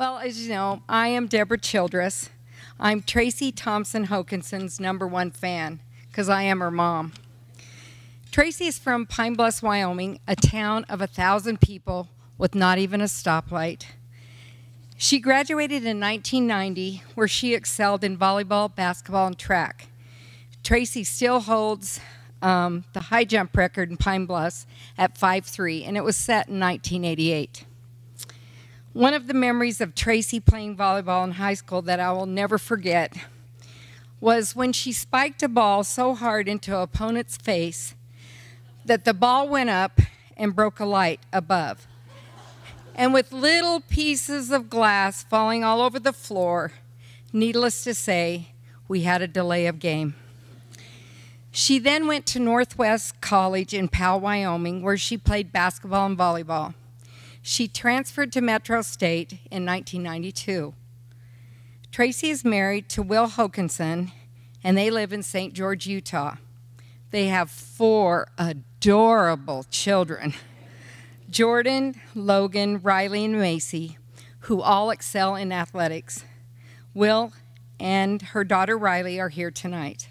Well, as you know, I am Deborah Childress. I'm Tracy Thompson Hokinson's #1 fan, because I am her mom. Tracy is from Pine Bluff, Wyoming, a town of 1,000 people with not even a stoplight. She graduated in 1990, where she excelled in volleyball, basketball, and track. Tracy still holds the high jump record in Pine Bluff at 5'3", and it was set in 1988. One of the memories of Tracy playing volleyball in high school that I will never forget was when she spiked a ball so hard into an opponent's face that the ball went up and broke a light above. And with little pieces of glass falling all over the floor, needless to say, we had a delay of game. She then went to Northwest College in Powell, Wyoming, where she played basketball and volleyball. She transferred to Metro State in 1992. Tracy is married to Will Hokinson, and they live in St. George, Utah. They have 4 adorable children, Jordan, Logan, Riley, and Macy, who all excel in athletics. Will and her daughter Riley are here tonight.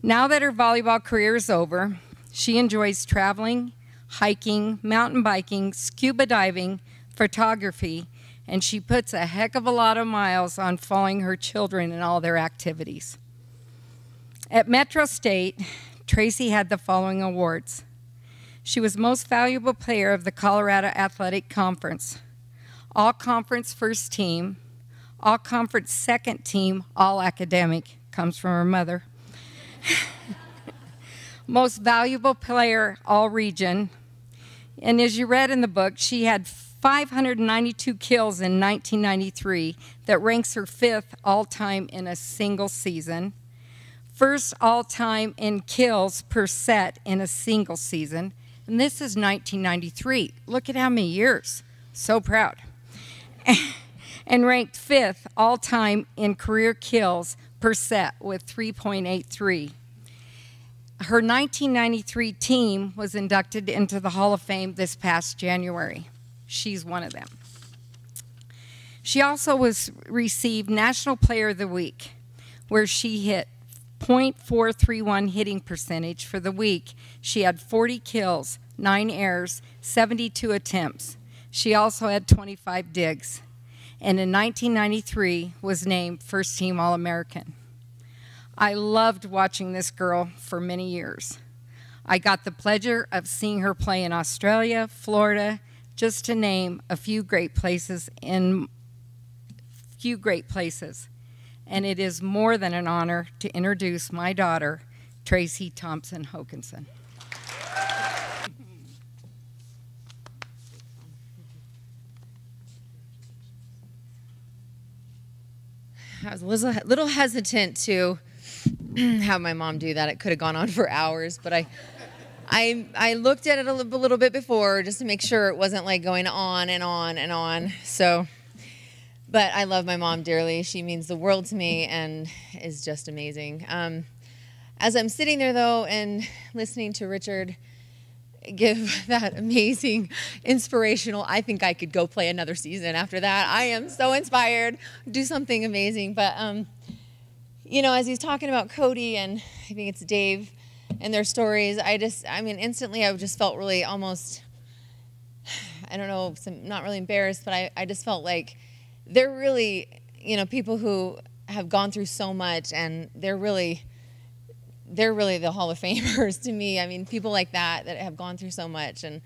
Now that her volleyball career is over, she enjoys traveling, hiking, mountain biking, scuba diving, photography, and she puts a heck of a lot of miles on following her children in all their activities. At Metro State, Tracy had the following awards. She was Most Valuable Player of the Colorado Athletic Conference, All-Conference First Team, All-Conference Second Team, All-Academic, comes from her mother, Most Valuable Player, All-Region, and as you read in the book, she had 592 kills in 1993 that ranks her 5th all-time in a single season, first all-time in kills per set in a single season, and this is 1993. Look at how many years. So proud. And ranked 5th all-time in career kills per set with 3.83. Her 1993 team was inducted into the Hall of Fame this past January. She's one of them. She also received National Player of the Week, where she hit .431 hitting percentage for the week. She had 40 kills, 9 errors, 72 attempts. She also had 25 digs, and in 1993 was named First Team All-American. I loved watching this girl for many years. I got the pleasure of seeing her play in Australia, Florida, just to name a few great places. And it is more than an honor to introduce my daughter, Tracy Thompson Hokinson. I was a little hesitant to have my mom do that. It could have gone on for hours, but I looked at it a little bit before just to make sure it wasn't like going on and on and on. So, but I love my mom dearly. She means the world to me and is just amazing. As I'm sitting there though and listening to Richard give that amazing, inspirational, I think I could go play another season after that. I am so inspired, do something amazing. But you know, as he's talking about Cody and I think it's Dave and their stories, instantly I just felt really almost, I don't know, not really embarrassed, but I just felt like they're really, you know, people who have gone through so much, and they're really the Hall of Famers to me. I mean, people like that have gone through so much. And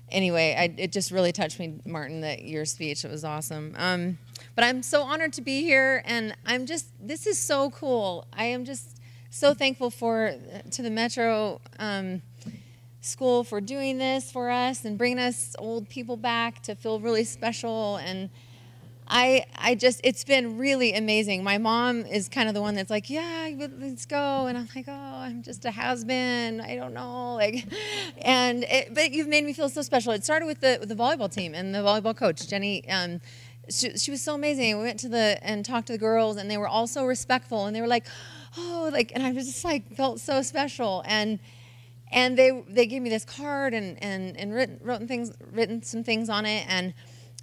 anyway, it just really touched me, Martin, your speech. It was awesome. But I'm so honored to be here, and this is so cool. I am just so thankful to the Metro School for doing this for us and bringing us old people back to feel really special. And it's been really amazing. My mom is kind of the one that's like, yeah, let's go. And I'm like, oh, I'm just a has-been. I don't know. But you've made me feel so special. It started with the volleyball team and the volleyball coach, Jenny. She was so amazing. We went and talked to the girls, and they were all so respectful. And they were like, oh, and I was just like, felt so special. And they gave me this card and written some things on it. And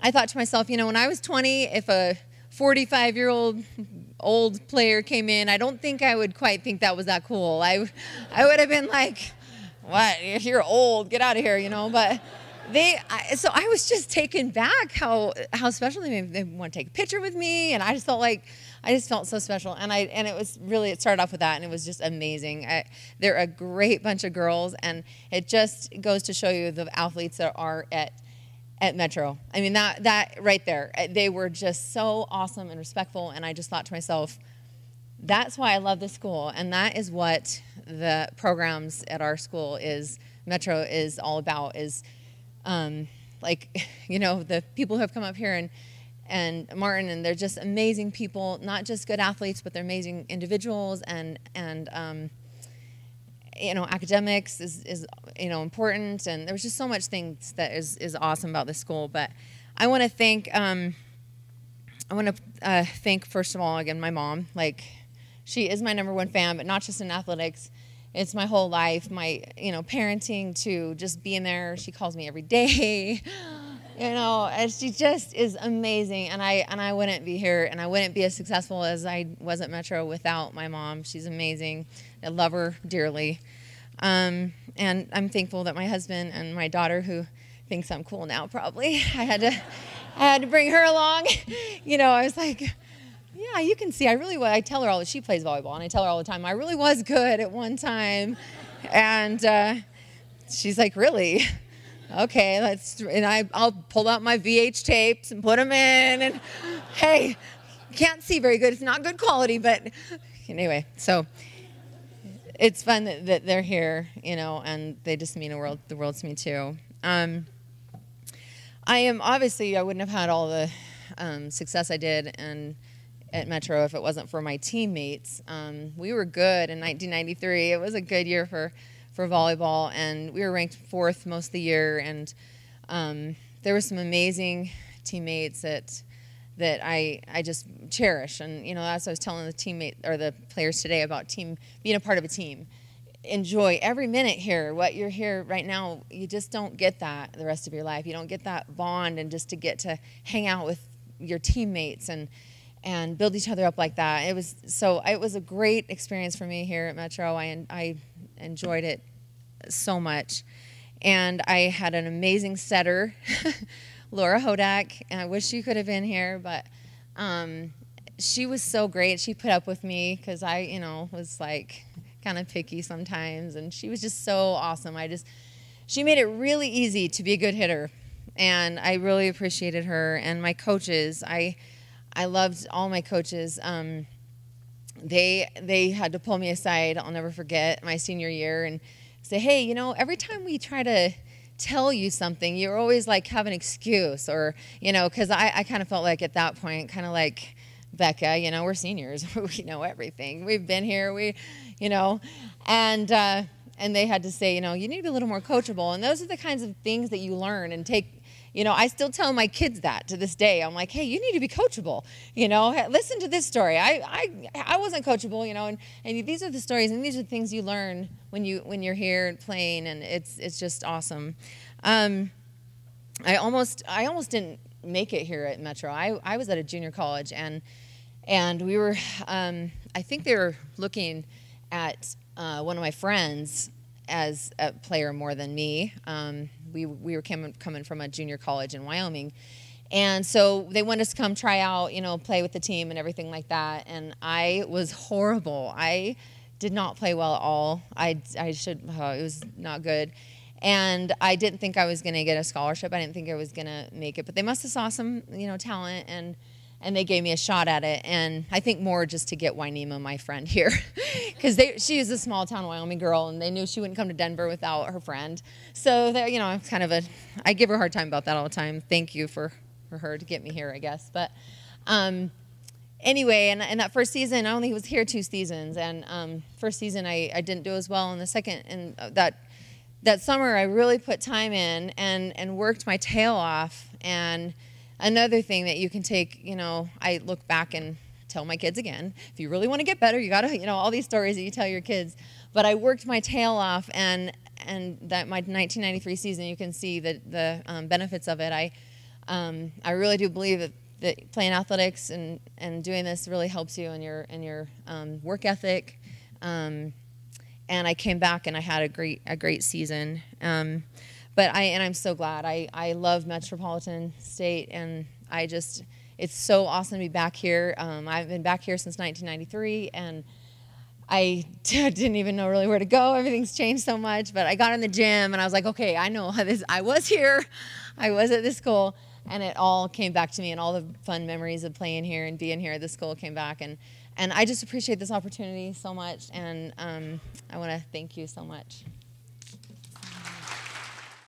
I thought to myself, you know, when I was 20, if a 45-year-old old player came in, I don't think I would quite think that was that cool. I would have been like, what, you're old, get out of here, you know, but so I was just taken back how special they want to take a picture with me, and I just felt so special, and it started off with that, and it was just amazing. They're a great bunch of girls, and it just goes to show you the athletes that are at Metro. I mean, that right there, they were just so awesome and respectful, and I just thought to myself, that's why I love this school, and that is what the programs at our school Metro is all about, is like, you know, the people who have come up here and Martin, and they're just amazing people, not just good athletes, but they're amazing individuals, and you know, academics is you know, important, and there's just so much things that is awesome about this school. But I want to thank first of all, again, my mom. Like, she is my #1 fan, but not just in athletics. It's my whole life, my, you know, parenting to just being there. She calls me every day, you know, and she just is amazing. And I wouldn't be here, and I wouldn't be as successful as I was at Metro without my mom. She's amazing. I love her dearly. And I'm thankful that my husband and my daughter, who thinks I'm cool now probably, I had to bring her along. You know, I was like, yeah, you can see, I tell her she plays volleyball, and I tell her all the time, I really was good at one time. And she's like, really? Okay, I'll pull out my VH tapes and put them in, and hey, can't see very good. It's not good quality, but anyway, so it's fun that they're here, you know, and they just mean the world to me too. I wouldn't have had all the success I did at Metro if it wasn't for my teammates. We were good in 1993. It was a good year for volleyball, and we were ranked 4th most of the year, and there were some amazing teammates that I just cherish. And, you know, as I was telling the players today about being a part of a team, enjoy every minute here. What you're here right now, you just don't get that the rest of your life. You don't get that bond, and just to get to hang out with your teammates and build each other up like that. It was a great experience for me here at Metro. I enjoyed it so much, and I had an amazing setter, Laura Hodak, and I wish she could have been here, but she was so great. She put up with me because I, you know, was like kind of picky sometimes, and she was just so awesome. She made it really easy to be a good hitter, and I really appreciated her. And my coaches, I loved all my coaches. They had to pull me aside, I'll never forget, my senior year, and say, hey, you know, every time we try to tell you something, you always like have an excuse, or, you know, because I kind of felt like at that point, kind of like, Becca, you know, we're seniors, we know everything, we've been here, you know, and they had to say, you know, you need to be a little more coachable. And those are the kinds of things that you learn and take. You know, I still tell my kids that to this day. I'm like, hey, you need to be coachable. You know, listen to this story. I wasn't coachable, you know, and these are the stories, and these are the things you learn when you're here and playing, and it's just awesome. I almost didn't make it here at Metro. I was at a junior college, and we were, I think they were looking at one of my friends as a player more than me. We were coming from a junior college in Wyoming, and so they wanted us to come try out, you know, play with the team and everything like that. And I was horrible. I did not play well at all. It was not good, and I didn't think I was going to get a scholarship. I didn't think I was going to make it, but they must have saw some, you know, talent, and they gave me a shot at it. And I think more just to get Wynema, my friend, here, because she is a small town Wyoming girl, and they knew she wouldn't come to Denver without her friend. So you know, it's kind of I give her a hard time about that all the time. Thank you for her to get me here, I guess. But anyway, and that first season, I only was here 2 seasons, and first season I didn't do as well. In the second, and that summer I really put time in and worked my tail off. And another thing that you can take, you know, I look back and tell my kids again, if you really want to get better, you got to, you know, all these stories that you tell your kids. But I worked my tail off, and that my 1993 season, you can see the benefits of it. I really do believe that playing athletics and doing this really helps you in your work ethic. And I came back and I had a great season. But I'm so glad. I love Metropolitan State, and it's so awesome to be back here. I've been back here since 1993, and I didn't even know really where to go. Everything's changed so much, but I got in the gym and I was like, okay, I know how this. I was here, I was at this school, and it all came back to me, and all the fun memories of playing here and being here at this school came back, and I just appreciate this opportunity so much, and I want to thank you so much.